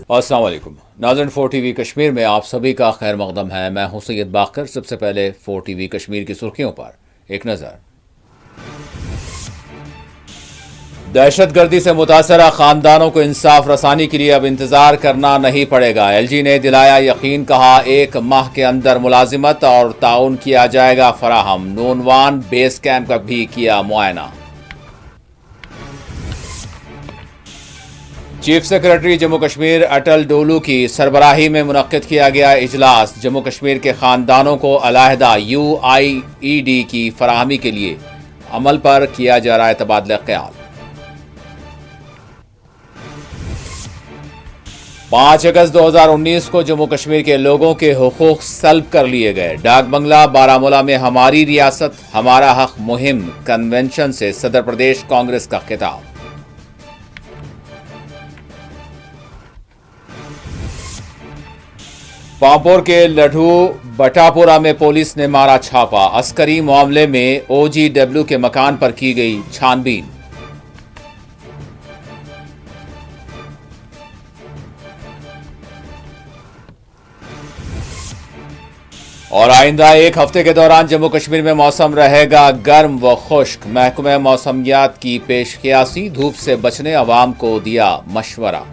अस्सलाम वालेकुम नाज़रीन, 4 TV कश्मीर में आप सभी का खैर मकदम है। मैं हूं सैयद बाकर। सबसे पहले 4 TV कश्मीर की सुर्खियों पर एक नज़र। दहशतगर्दी से मुतासरा खानदानों को इंसाफ रसानी के लिए अब इंतजार करना नहीं पड़ेगा। LG ने दिलाया यकीन, कहा 1 माह के अंदर मुलाजिमत और ताउन किया जाएगा फराहम। नूनवान बेस कैंप का भी किया मुआयना। चीफ सेक्रेटरी जम्मू कश्मीर अटल डोलू की सरबराही में मुनक्किद किया गया इजलास। जम्मू कश्मीर के खानदानों को अलहदा UIED की फराहमी के लिए अमल पर किया जा रहा है तबादला ख्याल। 5 अगस्त 2019 को जम्मू कश्मीर के लोगों के हुकूक सल्ब कर लिए गए। डाक बंगला बारामूला में हमारी रियासत हमारा हक मुहिम कन्वेंशन से सदर प्रदेश कांग्रेस का खिताब। पांपोर के लड्ढू बटापुरा में पुलिस ने मारा छापा। अस्करी मामले में OGW के मकान पर की गई छानबीन। और आइंदा 1 हफ्ते के दौरान जम्मू कश्मीर में मौसम रहेगा गर्म व खुश्क। महकमे मौसमियात की पेशकियासी, धूप से बचने अवाम को दिया मशवरा।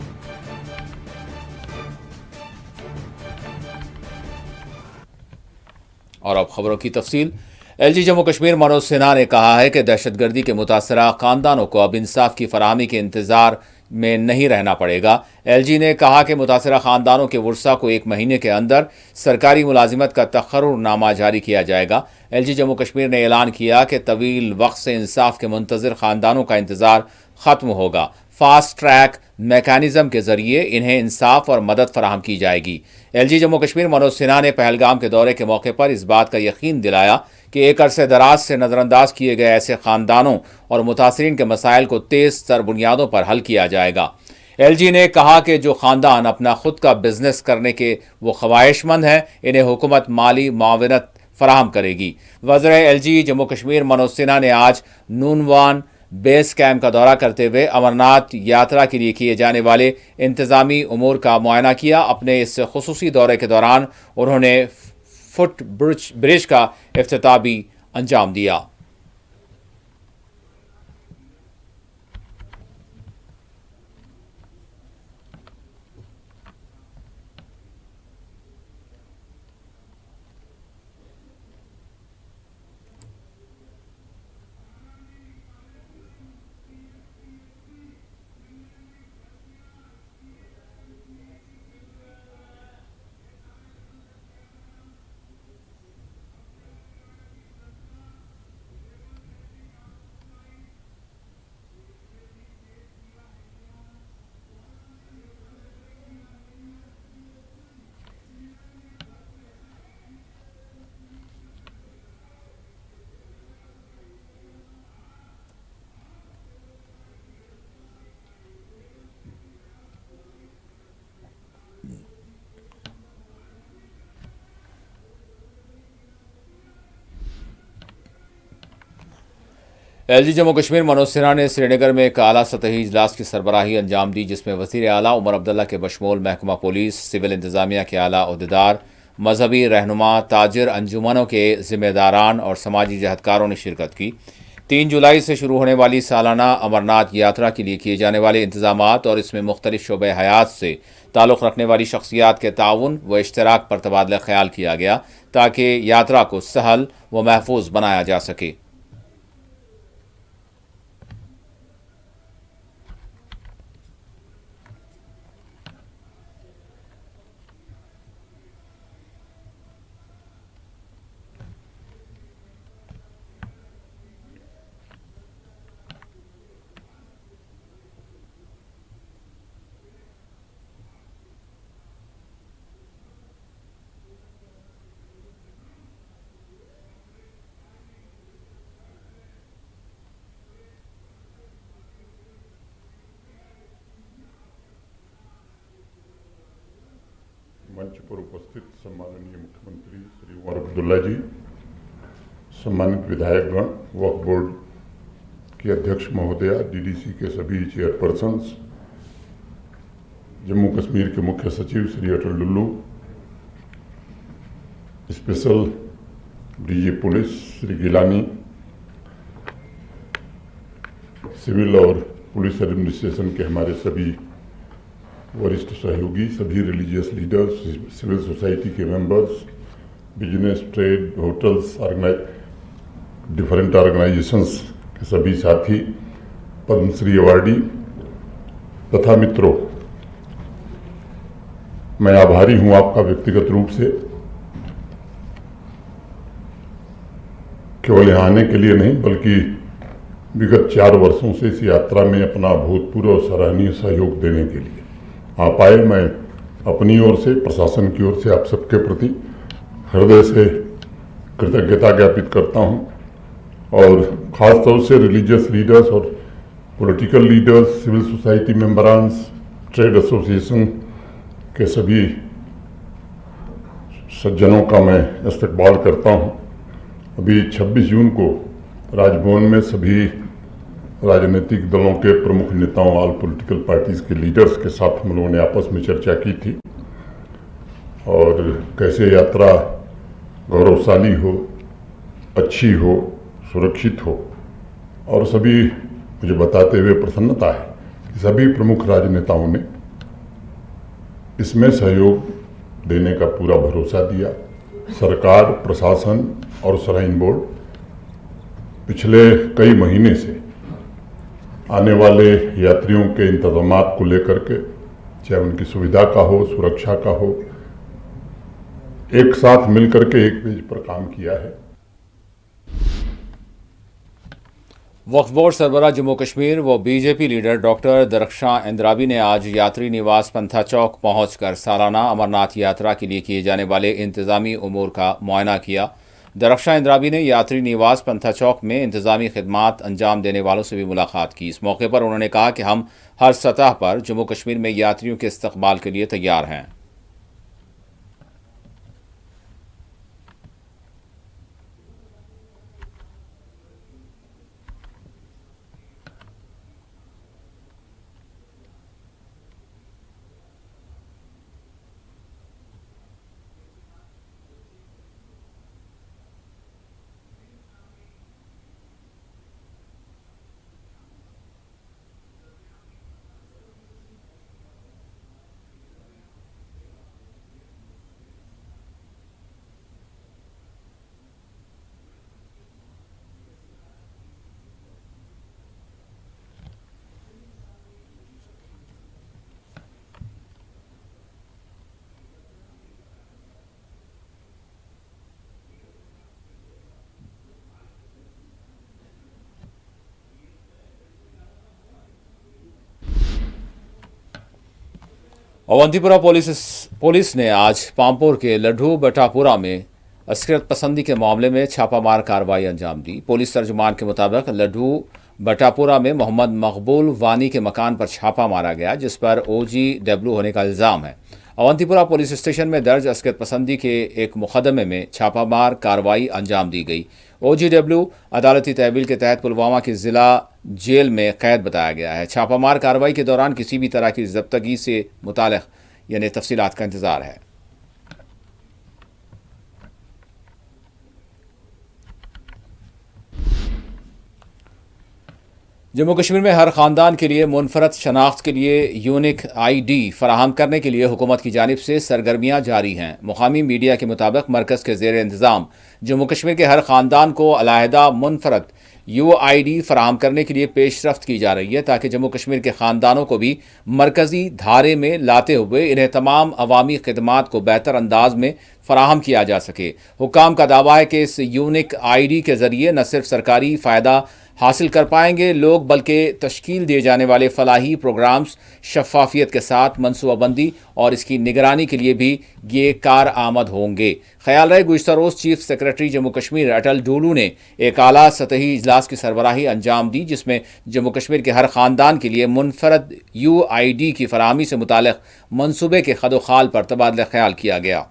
और अब खबरों की तफसील। LG जम्मू कश्मीर मनोज सिन्हा ने कहा है कि दहशतगर्दी के मुतासरा खानदानों को अब इंसाफ की फराहमी के इंतजार में नहीं रहना पड़ेगा। LG ने कहा कि मुतासरा खानदानों के वर्सा को 1 महीने के अंदर सरकारी मुलाजिमत का तकर्रुरनामा जारी किया जाएगा। LG जम्मू कश्मीर ने ऐलान किया कि तवील वक्त से इंसाफ के मुंतजर खानदानों का इंतजार खत्म होगा। फास्ट ट्रैक मैकेनिज्म के जरिए इन्हें इंसाफ और मदद फराहम की जाएगी। LG जम्मू कश्मीर मनोज सिन्हा ने पहलगाम के दौरे के मौके पर इस बात का यकीन दिलाया कि एक अरसे दराज से नजरअंदाज किए गए ऐसे खानदानों और मुतासरीन के मसाइल को तेज तर बुनियादों पर हल किया जाएगा। LG ने कहा कि जो खानदान अपना खुद का बिजनेस करने के वो ख्वाहिशमंद हैं, इन्हें हुकूमत माली मुआवनत फराहम करेगी। वज़ीर LG जम्मू कश्मीर मनोज सिन्हा ने आज नूनवान बेस कैंप का दौरा करते हुए अमरनाथ यात्रा के लिए किए जाने वाले इंतजामी उमूर का मुआयना किया। अपने इस खुसूसी दौरे के दौरान उन्होंने फुट ब्रिज का इफ्तिताह भी अंजाम दिया। LG जम्मू कश्मीर मनोज सिन्हा ने श्रीनगर में एक आला सतही इजलास की सरबराही अंजाम दी, जिसमें वज़ीर आला उमर अब्दुल्ला के बशमूल महकमा पुलिस, सिविल इंतजामिया के आला अहदेदार, मजहबी रहनुमा, ताजिर अंजुमनों के जिम्मेदारान और समाजी जहदकारों ने शिरकत की। 3 जुलाई से शुरू होने वाली सालाना अमरनाथ यात्रा के लिए किए जाने वाले इंतजामात और इसमें मुख्तलिफ शोबे हयात से ताल्लुक़ रखने वाली शख्सियात के ताउन व इश्तराक पर तबादला ख्याल किया गया, ताकि यात्रा को सहल व महफूज बनाया जा सके। मंच पर उपस्थित सम्माननीय मुख्यमंत्री श्री उमर अब्दुल्ला जी, सम्मानित विधायकगण, वक्फ बोर्ड के अध्यक्ष महोदया, DDC के सभी चेयरपर्सन्स, जम्मू कश्मीर के मुख्य सचिव Shri Atal Dulloo, special DG police Shri Gilani, civil और पुलिस एडमिनिस्ट्रेशन के हमारे सभी वरिष्ठ सहयोगी, सभी रिलीजियस लीडर्स, सिविल सोसाइटी के members, business, trade, hotels, different organisations के सभी साथी, पद्मश्री अवार्डी तथा मित्रों, मैं आभारी हूं आपका व्यक्तिगत रूप से, केवल यहाँ आने के लिए नहीं बल्कि विगत 4 वर्षों से इस यात्रा में अपना भूतपूर्व और सराहनीय सहयोग देने के लिए आप आए। मैं अपनी ओर से, प्रशासन की ओर से आप सबके प्रति हृदय से कृतज्ञता ज्ञापित करता हूं और ख़ास तौर से रिलीजियस लीडर्स और पॉलिटिकल लीडर्स, सिविल सोसाइटी मेंबरान्स, ट्रेड एसोसिएशन के सभी सज्जनों का मैं इस्तकबाल करता हूं। अभी 26 जून को राजभवन में सभी राजनीतिक दलों के प्रमुख नेताओं, ऑल पॉलिटिकल पार्टीज के लीडर्स के साथ हम लोगों ने आपस में चर्चा की थी और कैसे यात्रा गौरवशाली हो, अच्छी हो, सुरक्षित हो, और सभी मुझे बताते हुए प्रसन्नता है कि सभी प्रमुख राजनेताओं ने इसमें सहयोग देने का पूरा भरोसा दिया। सरकार, प्रशासन और श्राइन बोर्ड पिछले कई महीने से आने वाले यात्रियों के इंतजामात को लेकर के, चाहे उनकी सुविधा का हो, सुरक्षा का हो, एक साथ मिलकर के एक पेज पर काम किया है। वक्फ बोर्ड सरबराह जम्मू कश्मीर व बीजेपी लीडर डॉक्टर दरख्शां इंद्राबी ने आज यात्री निवास पंथा चौक पहुंचकर सालाना अमरनाथ यात्रा के लिए किए जाने वाले इंतजामी उमूर का मुआयना किया। दरख्शां इंद्राबी ने यात्री निवास पंथा चौक में इंतजामी खिदमात अंजाम देने वालों से भी मुलाकात की। इस मौके पर उन्होंने कहा कि हम हर सतह पर जम्मू कश्मीर में यात्रियों के इस्तकबाल के लिए तैयार हैं। अवंतीपुरा पुलिस ने आज पामपुर के लड्ढू बटापुरा में अस्किरत पसंदी के मामले में छापामार कार्रवाई अंजाम दी। पुलिस तर्जुमान के मुताबिक लड्ढू बटापुरा में मोहम्मद मकबूल वानी के मकान पर छापा मारा गया, जिस पर OGW होने का इल्जाम है। अवंतीपुरा पुलिस स्टेशन में दर्ज अस्किरत पसंदी के एक मुकदमे में छापामार कार्रवाई अंजाम दी गई। OGW अदालती तहवील के तहत पुलवामा की जिला जेल में कैद बताया गया है। छापामार कार्रवाई के दौरान किसी भी तरह की जब्तगी से मुतालिक यानी तफसीलात का इंतजार है। जम्मू कश्मीर में हर खानदान के लिए मुनफरद शनाख्त के लिए यूनिक ID फराहम करने के लिए हुकूमत की जानिब से सरगर्मियाँ जारी हैं। मुकामी मीडिया के मुताबिक मरकज़ के ज़ेर इंतज़ाम जम्मू कश्मीर के हर खानदान को अलहदा मुनफरद UID फराहम करने के लिए पेशरफ्त की जा रही है, ताकि जम्मू कश्मीर के ख़ानदानों को भी मरकज़ी धारे में लाते हुए इन्हें तमाम अवामी खिदमात को बेहतर अंदाज में फराहम किया जा सके। हुक्काम का दावा है कि इस यूनिक ID के ज़रिए न सिर्फ सरकारी फ़ायदा हासिल कर पाएंगे लोग, बल्कि तश्कील दिए जाने वाले फलाही प्रोग्राम्स शफाफियत के साथ मनसूबाबंदी और इसकी निगरानी के लिए भी ये कार आमद होंगे। ख्याल रहे गुज़श्ता रोज़ चीफ सेक्रेटरी जम्मू कश्मीर अटल डुल्लू ने एक आला सतही इजलास की सरबराही अंजाम दी, जिसमें जम्मू कश्मीर के हर ख़ानदान के लिए मुनफरद UID की फराहमी से मुताल्लिक़ मनसूबे के खदोखाल पर तबादला ख्याल किया गया।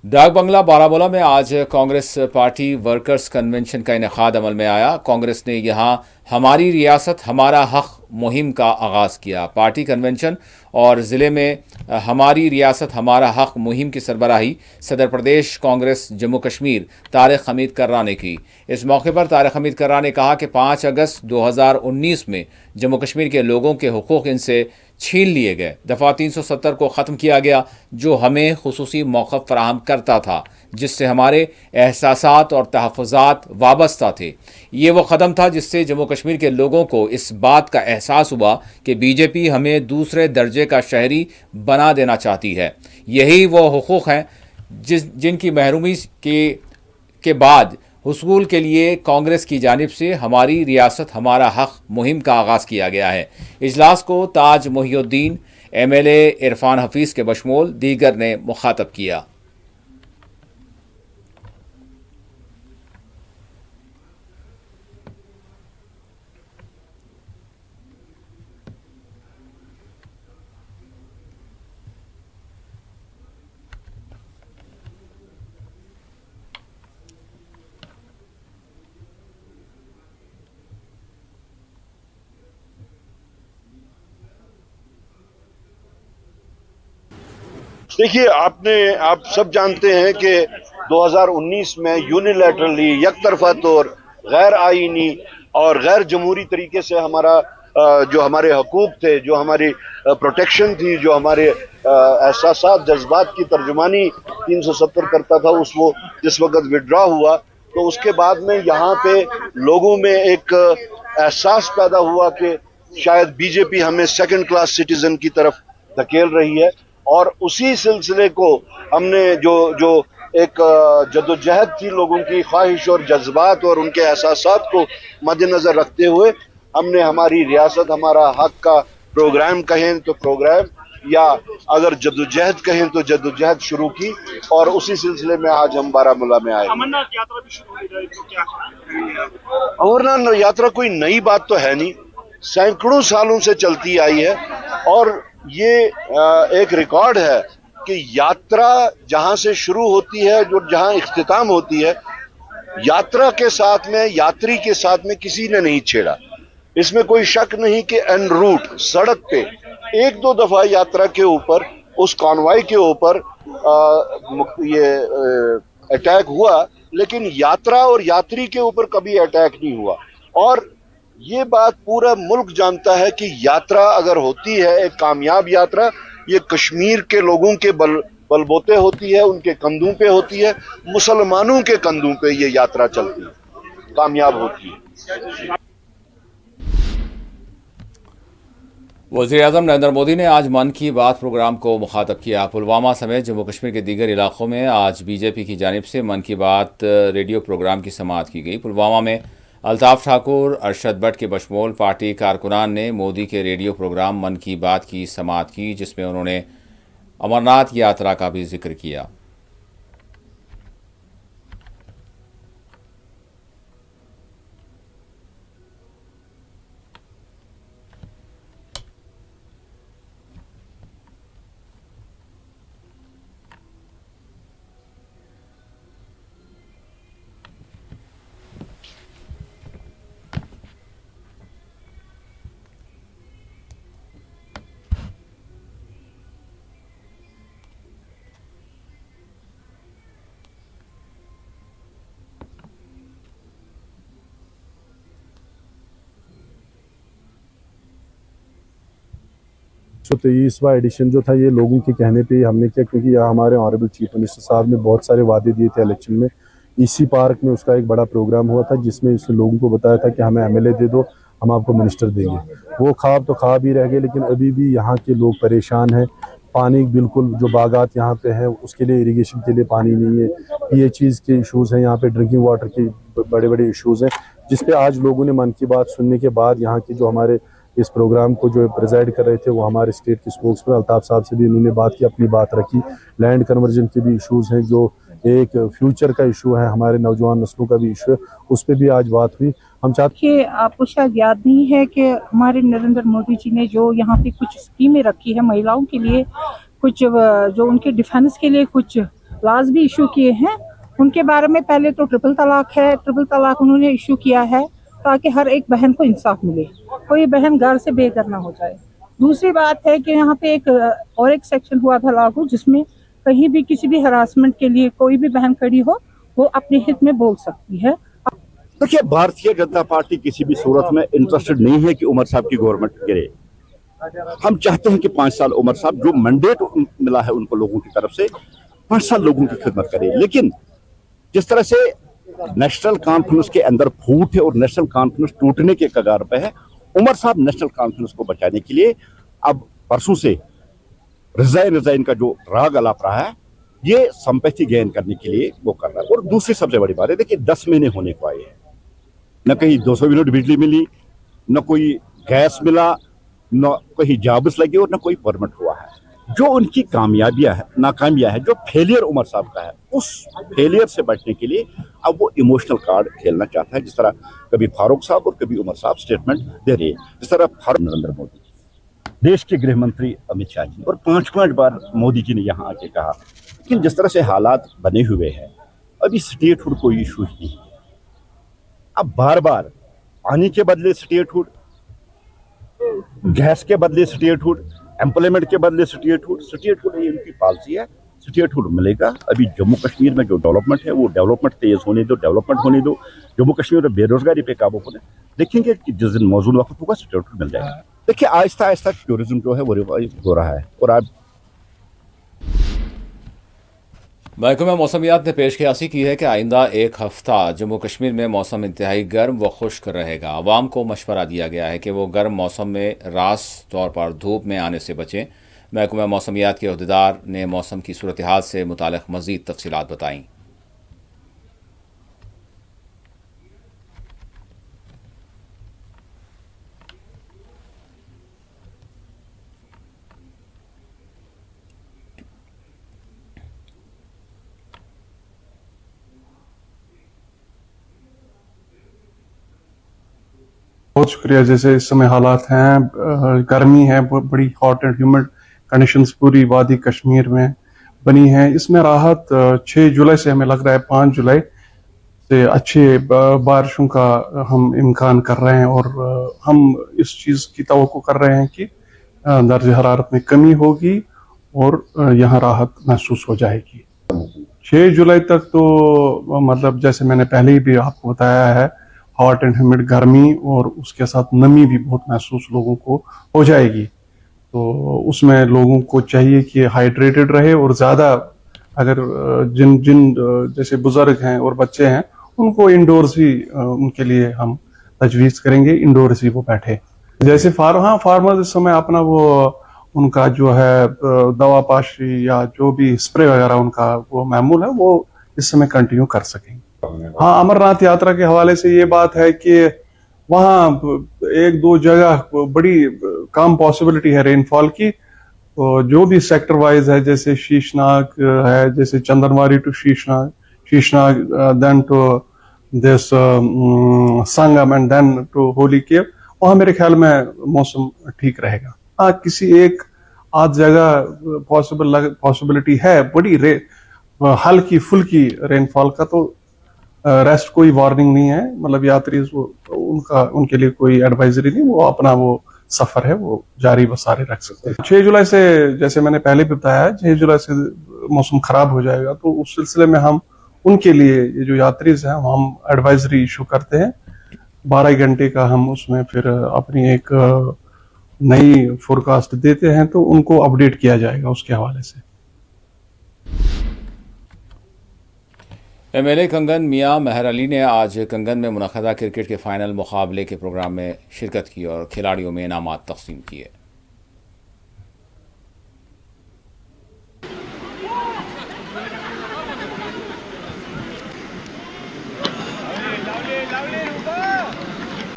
डाक बंगला बारामूला में आज कांग्रेस पार्टी वर्कर्स कन्वेंशन का इनेकाद अमल में आया। कांग्रेस ने यहां हमारी रियासत हमारा हक मुहिम का आगाज किया। पार्टी कन्वेंशन और जिले में हमारी रियासत हमारा हक मुहिम की सरबराही सदर प्रदेश कांग्रेस जम्मू कश्मीर तारिक हमीद कर्रा ने की। इस मौके पर तारिक हमीद कर्रा ने कहा कि 5 अगस्त 2019 में जम्मू कश्मीर के लोगों के हुकूक इनसे छीन लिए गए। दफ़ा 370 को ख़त्म किया गया जो हमें खुसूसी मौक़िफ़ फराहम करता था, जिससे हमारे एहसासात और तहफ़्फ़ुज़ात वाबस्ता थे। ये वो क़दम था जिससे जम्मू कश्मीर के लोगों को इस बात का एहसास हुआ कि बीजेपी हमें दूसरे दर्जे का शहरी बना देना चाहती है। यही वो हुकूक हैं जिनकी महरूमी के बाद हुसूल के लिए कांग्रेस की जानिब से हमारी रियासत हमारा हक मुहिम का आगाज़ किया गया है। इजलास को ताज मोहिउद्दीन, MLA इरफान हफीज़ के बशमूल दीगर ने मुखातब किया। देखिए, आप सब जानते हैं कि 2019 में यूनिलैटरली यकतरफा तौर गैर आईनी और गैर जमहूरी तरीके से हमारा जो हमारे हकूक थे, जो हमारी प्रोटेक्शन थी, जो हमारे एहसासात जज्बात की तर्जुमानी 370 करता था, वो जिस वक्त विड्रॉ हुआ तो उसके बाद में यहाँ पे लोगों में एक एहसास पैदा हुआ कि शायद बीजेपी हमें सेकंड क्लास सिटीजन की तरफ धकेल रही है। और उसी सिलसिले को हमने जो एक जद्दोजहद थी लोगों की ख्वाहिश और जज्बात और उनके एहसासात को मद्देनजर रखते हुए हमने हमारी रियासत हमारा हक का प्रोग्राम कहें तो प्रोग्राम, या अगर जद्दोजहद कहें तो जद्दोजहद शुरू की। और उसी सिलसिले में आज हम बारामूला में आए। अमरनाथ यात्रा भी शुरू हुई है, तो क्या अमरनाथ यात्रा कोई नई बात तो है नहीं, सैकड़ों सालों से चलती आई है और ये एक रिकॉर्ड है कि यात्रा जहां से शुरू होती है जो जहां इख्तिताम होती है, यात्रा के साथ में यात्री के साथ में किसी ने नहीं छेड़ा। इसमें कोई शक नहीं कि एन रूट सड़क पे एक दो दफा यात्रा के ऊपर उस कॉन्वॉय के ऊपर ये अटैक हुआ, लेकिन यात्रा और यात्री के ऊपर कभी अटैक नहीं हुआ। और ये बात पूरा मुल्क जानता है कि यात्रा अगर होती है एक कामयाब यात्रा, ये कश्मीर के लोगों के बलबोते होती है, उनके कंधों पे होती है, मुसलमानों के कंधों पे ये यात्रा चलती है, कामयाब होती है। वज़ीर-ए-आज़म नरेंद्र मोदी ने आज मन की बात प्रोग्राम को मुखातब किया। पुलवामा समेत जम्मू कश्मीर के दीगर इलाकों में आज बीजेपी की जानिब से मन की बात रेडियो प्रोग्राम की समाअत की गई। पुलवामा में अल्ताफ ठाकुर, अरशद भट्ट के बशमूल पार्टी कारकुनान ने मोदी के रेडियो प्रोग्राम मन की बात की समाअत की, जिसमें उन्होंने अमरनाथ यात्रा का भी जिक्र किया। तो 23वां एडिशन जो था ये लोगों के कहने पे ही हमने किया, क्योंकि यहाँ हमारे ऑनरेबल चीफ मिनिस्टर साहब ने बहुत सारे वादे दिए थे इलेक्शन में। इसी पार्क में उसका एक बड़ा प्रोग्राम हुआ था जिसमें उसने लोगों को बताया था कि हमें MLA दे दो, हम आपको मिनिस्टर देंगे। वो ख्वाब तो ख्वाब ही रह गए, लेकिन अभी भी यहाँ के लोग परेशान हैं। पानी बिल्कुल जो बागात यहाँ पे है उसके लिए इरिगेशन के लिए पानी नहीं है, PHEs के इशूज़ हैं, यहाँ पे ड्रिंकिंग वाटर के बड़े बड़े इशूज़ हैं, जिस पे आज लोगों ने मन की बात सुनने के बाद यहाँ की जो हमारे इस प्रोग्राम को जो प्रेजाइड कर रहे थे वो हमारे स्टेट के स्पोक्समैन अल्ताफ साहब से भी इन्होंने बात की, अपनी बात रखी। लैंड कन्वर्जन के भी इश्यूज़ हैं, जो एक फ्यूचर का इशू है, हमारे नौजवान नस्लों का भी इशू है, उस पर भी आज बात हुई। हम चाहते कि आपको शायद याद नहीं है कि हमारे नरेंद्र मोदी जी ने जो यहाँ पे कुछ स्कीमें रखी है महिलाओं के लिए, कुछ जो उनके डिफेंस के लिए कुछ लॉज भी इशू किए हैं। उनके बारे में पहले तो ट्रिपल तलाक है, ट्रिपल तलाक उन्होंने इशू किया है ताकि हर एक बहन को इंसाफ मिले, कोई बहन घर से बेघर ना हो जाए। दूसरी बात है कि यहाँ पे एक सेक्शन हुआ था लागू, जिसमें कहीं भी किसी भी हरासमेंट के लिए कोई भी बहन खड़ी हो, वो अपने हित में बोल सकती है। देखिए, भारतीय जनता पार्टी किसी भी सूरत में इंटरेस्टेड नहीं है कि उमर साहब की गवर्नमेंट गिरे। हम चाहते हैं कि 5 साल उमर साहब, जो मैंडेट मिला है उनको लोगों की तरफ से, 5 साल लोगों की खिदमत करें। लेकिन जिस तरह से नेशनल कॉन्फ्रेंस के अंदर फूट है और नेशनल कॉन्फ्रेंस टूटने के कगार पे है, उमर साहब नेशनल कॉन्फ्रेंस को बचाने के लिए अब परसों से रिजाइन का जो राग अलाप रहा है, ये संपत्ति गेन करने के लिए वो कर रहा है। और दूसरी सबसे बड़ी बात है, देखिए 10 महीने होने को आए हैं, न कहीं 200 यूनिट बिजली मिली, न कोई गैस मिला, न कहीं जॉब्स लगे और न कोई परमिट हुआ है। जो उनकी नाकामियां है, जो फेलियर उमर साहब का है, उस फेलियर से बचने के लिए अब वो इमोशनल कार्ड खेलना चाहता है। जिस तरह कभी फारूक साहब और कभी उमर साहब स्टेटमेंट दे रहे हैं, जिस तरह फारूक नरेंद्र मोदी, देश के गृह मंत्री अमित शाह जी, और 5 बार मोदी जी ने यहाँ आके कहा। लेकिन जिस तरह से हालात बने हुए हैं, अभी स्टेटहुड कोई इशू ही नहीं है। अब बार बार पानी के बदले स्टेटहुड, गैस के बदले स्टेटहुड, एम्प्लॉयमेंट के बदले स्टेटहुड ये उनकी पॉलिसी है। स्टेटहुड मिलेगा। अभी जम्मू कश्मीर में जो डेवलपमेंट है, वो डेवलपमेंट तेज होने दो, डेवलपमेंट होने दो। जम्मू कश्मीर में बेरोजगारी पे काबू होने देखेंगे कि जिस दिन मौजूद वक्त होगा स्टेटहुड मिल जाएगा। देखिए, आहिस्ता आहिस्ता टूरिज्म जो है वो रिवाइव हो रहा है। और आज महकमा मौसमियात ने पेशकयासी की है कि आइंदा 1 हफ्ता जम्मू कश्मीर में मौसम इंतहाई गर्म व खुश्क रहेगा। आवाम को मशवरा दिया गया है कि वो गर्म मौसम में रास तौर पर धूप में आने से बचें। महकमा मौसमियात के अहदेदार ने मौसम की सूरत हाल से मुतालिक मज़ीद तफसीलात बताईं। बहुत शुक्रिया। जैसे इस समय हालात हैं, गर्मी है, बड़ी हॉट एंड ह्यूमिड कंडीशंस पूरी वादी कश्मीर में बनी है। इसमें राहत 6 जुलाई से हमें लग रहा है 5 जुलाई से अच्छे बारिशों का हम इम्कान कर रहे हैं, और हम इस चीज़ की तवक्को कर रहे हैं कि दर्ज हरारत में कमी होगी और यहाँ राहत महसूस हो जाएगी। 6 जुलाई तक तो मतलब जैसे मैंने पहले ही भी आपको बताया है, हॉट एंड ह्यूमिड गर्मी और उसके साथ नमी भी बहुत महसूस लोगों को हो जाएगी। तो उसमें लोगों को चाहिए कि हाइड्रेटेड रहे, और ज़्यादा अगर जिन जैसे बुजुर्ग हैं और बच्चे हैं, उनको इंडोर्स ही उनके लिए हम तजवीज़ करेंगे, इंडोर्स ही वो बैठे। जैसे फार्मर्स इस समय अपना वो उनका जो है दवा पाशी या जो भी स्प्रे वगैरह उनका वो मामूल है, वो इस समय कंटिन्यू कर सकेंगे। हाँ, अमरनाथ यात्रा के हवाले से ये बात है कि वहाँ 1-2 जगह बड़ी कम पॉसिबिलिटी है रेनफॉल की। तो जो भी सेक्टर वाइज है, जैसे शीशनाग है, जैसे Chandanwari to Sheshnag then to this Sangam and then to holy cave, वहाँ मेरे ख्याल में मौसम ठीक रहेगा। हाँ, किसी एक आध जगह पॉसिबिलिटी है बड़ी हल्की फुल्की रेनफॉल का, तो रेस्ट कोई वार्निंग नहीं है। मतलब यात्री उनके लिए कोई एडवाइजरी नहीं, वो अपना वो सफर है वो जारी बसारे रख सकते हैं। 6 जुलाई से, जैसे मैंने पहले भी बताया, 6 जुलाई से मौसम खराब हो जाएगा। तो उस सिलसिले में हम उनके लिए, ये जो यात्रीज हैं, हम एडवाइजरी इशू करते हैं 12 घंटे का। हम उसमें फिर अपनी एक नई फोरकास्ट देते हैं, तो उनको अपडेट किया जाएगा उसके हवाले से। MLA कंगन मियां मेहर अली ने आज कंगन में मुनक़दा क्रिकेट के फाइनल मुकाबले के प्रोग्राम में शिरकत की और खिलाड़ियों में इनामात तकसीम किए।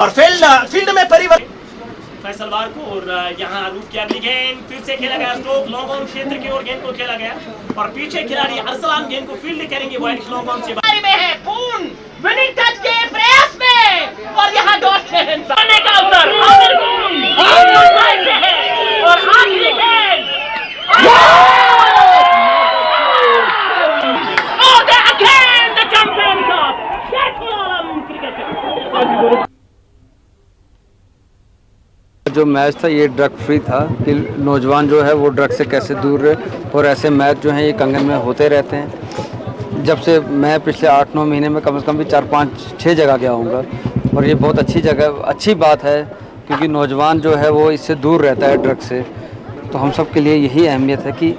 और फील्ड में परिवर्तन फैसलवार को, और यहाँ रूप की अगली गेंद फिर से खेला गया, स्ट्रोक लॉन्ग ऑन क्षेत्र की ओर गेंद को खेला गया, और पीछे खिलाड़ी अरसलान गेंद को फील्ड करेंगे वाइड लॉन्ग ऑन से। में है पूर्ण विनिंग टच के प्रयास में, और यहाँ डॉट करने का अवसर और आखिरी गेंद जो मैच था ये ड्रग फ्री था कि नौजवान जो है वो ड्रग से कैसे दूर रहे, और ऐसे मैच जो हैं ये कंगन में होते रहते हैं। जब से मैं पिछले 8-9 महीने में कम से कम भी 4-5-6 जगह गया हूँगा, और ये बहुत अच्छी जगह, अच्छी बात है क्योंकि नौजवान जो है वो इससे दूर रहता है ड्रग से। तो हम सब के लिए यही अहमियत है कि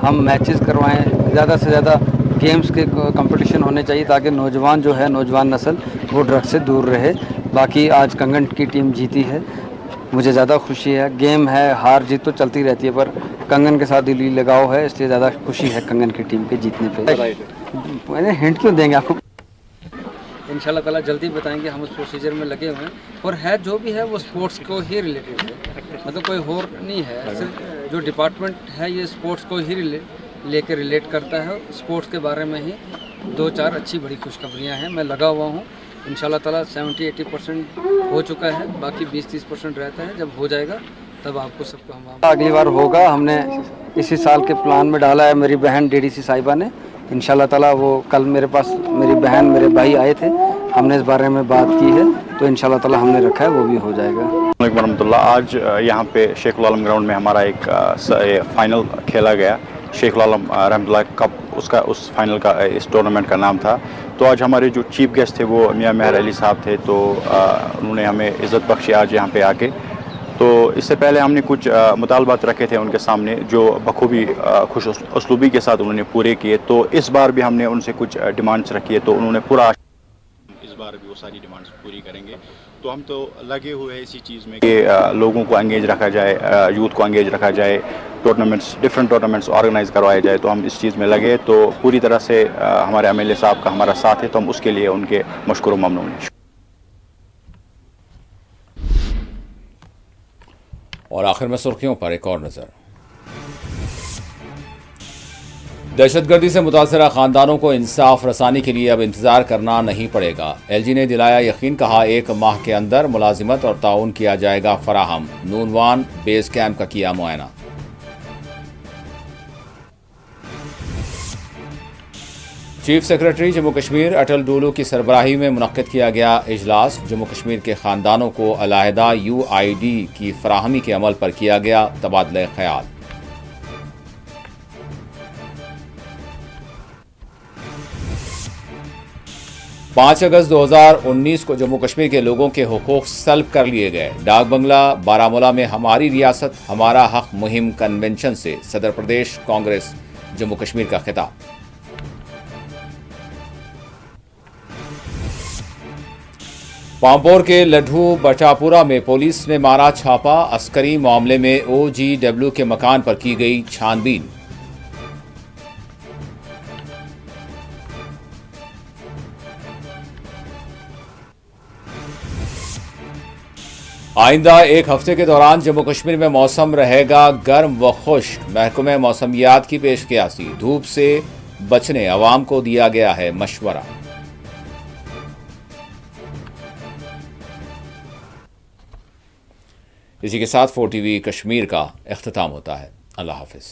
हम मैचेस करवाएं, ज़्यादा से ज़्यादा गेम्स के कंपटीशन होने चाहिए ताकि नौजवान जो है, नौजवान नस्ल वो ड्रग से दूर रहे। बाकी आज कंगन की टीम जीती है, मुझे ज़्यादा खुशी है। गेम है, हार जीत तो चलती रहती है, पर कंगन के साथ दिली लगाव है, इसलिए ज़्यादा खुशी है कंगन की टीम के जीतने पे। मैंने हिंट क्यों देंगे आपको, इंशाल्लाह ताला जल्दी बताएंगे। हम उस प्रोसीजर में लगे हुए हैं, और है जो भी है वो स्पोर्ट्स को ही रिलेटेड है, मतलब कोई और नहीं है। सिर्फ जो डिपार्टमेंट है ये स्पोर्ट्स को ही लेकर रिलेट करता है। स्पोर्ट्स के बारे में ही 2-4 अच्छी बड़ी खुशखबरियाँ हैं। मैं लगा हुआ हूँ, इंशाल्लाह ताला 70-80% हो चुका है, बाकी 20-30% रहता है। जब हो जाएगा तब आपको सबको हम अगली बार होगा। हमने इसी साल के प्लान में डाला है, मेरी बहन DDC साहिबा ने। इंशाल्लाह ताला वो कल मेरे पास मेरी बहन मेरे भाई आए थे, हमने इस बारे में बात की है, तो इंशाल्लाह ताला हमने रखा है वो भी हो जाएगा। वरहमतुल्लाह। आज यहाँ पे शेख आलम ग्राउंड में हमारा एक फाइनल खेला गया, शेख आलम रहमतुल्लाह कप, उसका उस फाइनल का इस टूर्नामेंट का नाम था। तो आज हमारे जो चीफ गेस्ट थे वो मियां मेहर अली साहब थे, तो उन्होंने हमें इज़्ज़त बख्शी आज यहाँ पे आके। तो इससे पहले हमने कुछ मुतालबात रखे थे उनके सामने, जो बखूबी खुश उसलूबी के साथ उन्होंने पूरे किए। तो इस बार भी हमने उनसे कुछ डिमांड्स रखी है, तो उन्होंने पूरा इस बार भी वो सारी डिमांड्स पूरी करेंगे। तो हम तो लगे हुए हैं इसी चीज़ में कि लोगों को एंगेज रखा जाए, यूथ को एंगेज रखा जाए, टूर्नामेंट्स, डिफरेंट टूर्नामेंट्स ऑर्गेनाइज़ करवाए जाए। तो हम इस चीज़ में लगे, तो पूरी तरह से हमारे MLA साहब का हमारा साथ है, तो हम उसके लिए उनके मशकूर व ममनून हैं। और आखिर में सुर्खियों पर एक और नजर। दहशतगर्दी से मुतासरा खानदानों को इंसाफ रसानी के लिए अब इंतजार करना नहीं पड़ेगा। LG ने दिलाया यकीन, कहा 1 माह के अंदर मुलाजिमत और ताउन किया जाएगा फराहम। नूनवान बेस कैंप का किया मुआयना। चीफ सेक्रेटरी जम्मू कश्मीर अटल डोलू की सरबराही में मुनक्किद किया गया इजलास। जम्मू कश्मीर के खानदानों को अलहदा UID की फराहमी के अमल पर किया गया तबादला ख्याल। पाँच अगस्त 2019 को जम्मू कश्मीर के लोगों के हुकूक सल्ब कर लिए गए। डाक बंगला बारामूला में हमारी रियासत हमारा हक मुहिम कन्वेंशन से सदर प्रदेश कांग्रेस जम्मू कश्मीर का खिताब। पांपोर के लड्ढू बटापुरा में पुलिस ने मारा छापा। अस्करी मामले में OGW के मकान पर की गई छानबीन। आइंदा 1 हफ्ते के दौरान जम्मू कश्मीर में मौसम रहेगा गर्म व खुश्क। महकमे मौसमियात की पेशकयासी, धूप से बचने अवाम को दिया गया है मशवरा। इसी के साथ 4TV कश्मीर का इख्तिताम होता है। अल्लाह हाफिज।